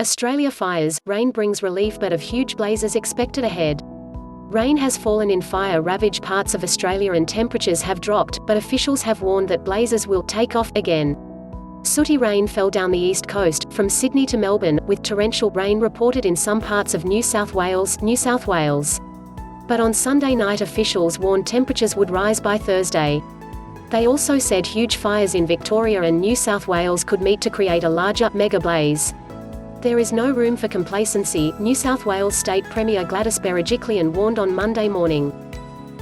Australia fires, rain brings relief but of huge blazes expected ahead. Rain has fallen in fire-ravaged parts of Australia and temperatures have dropped, but officials have warned that blazes will take off again. Sooty rain fell down the east coast, from Sydney to Melbourne, with torrential rain reported in some parts of New South Wales. But on Sunday night officials warned temperatures would rise by Thursday. They also said huge fires in Victoria and New South Wales could meet to create a larger, mega blaze. There is no room for complacency, New South Wales State Premier Gladys Berejiklian warned on Monday morning.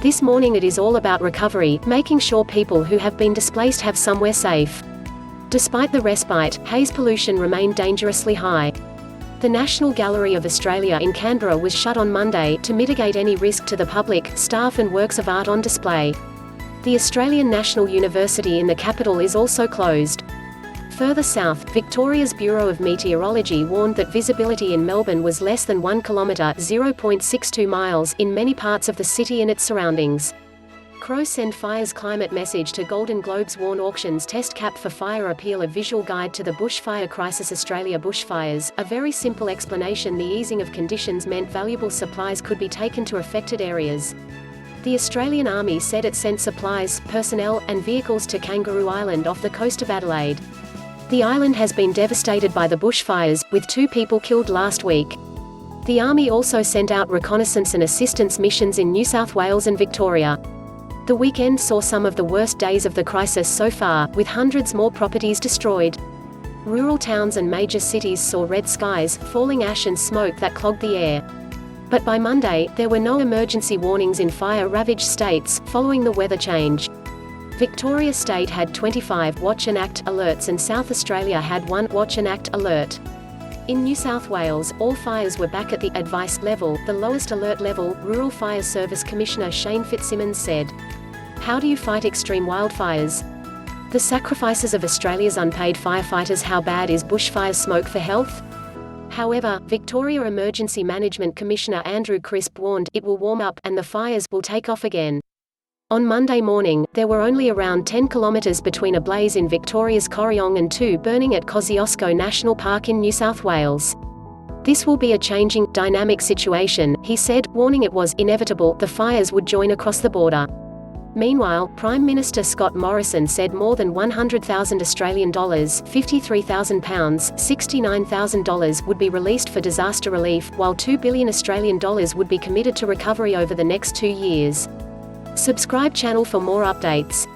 This morning it is all about recovery, making sure people who have been displaced have somewhere safe. Despite the respite, haze pollution remained dangerously high. The National Gallery of Australia in Canberra was shut on Monday, to mitigate any risk to the public, staff and works of art on display. The Australian National University in the capital is also closed. Further south, Victoria's Bureau of Meteorology warned that visibility in Melbourne was less than 1 kilometre (0.62 miles) in many parts of the city and its surroundings. Crow Send Fire's climate message to Golden Globes warn auctions test cap for fire appeal. A visual guide to the bushfire crisis. Australia bushfires, a very simple explanation. The easing of conditions meant valuable supplies could be taken to affected areas. The Australian Army said it sent supplies, personnel, and vehicles to Kangaroo Island off the coast of Adelaide. The island has been devastated by the bushfires, with 2 people killed last week. The Army also sent out reconnaissance and assistance missions in New South Wales and Victoria. The weekend saw some of the worst days of the crisis so far, with hundreds more properties destroyed. Rural towns and major cities saw red skies, falling ash and smoke that clogged the air. But by Monday, there were no emergency warnings in fire-ravaged states, following the weather change. Victoria State had 25 Watch and Act alerts and South Australia had 1 Watch and Act alert. In New South Wales, all fires were back at the advice level, the lowest alert level, Rural Fire Service Commissioner Shane Fitzsimmons said. How do you fight extreme wildfires? The sacrifices of Australia's unpaid firefighters. How bad is bushfire smoke for health? However, Victoria Emergency Management Commissioner Andrew Crisp warned, it will warm up, and the fires will take off again. On Monday morning, there were only around 10 kilometres between a blaze in Victoria's Corryong and 2 burning at Kosciuszko National Park in New South Wales. This will be a changing, dynamic situation, he said, warning it was inevitable the fires would join across the border. Meanwhile, Prime Minister Scott Morrison said more than $100,000 £53,000, $69,000 would be released for disaster relief, while $2 billion would be committed to recovery over the next 2 years. Subscribe channel for more updates.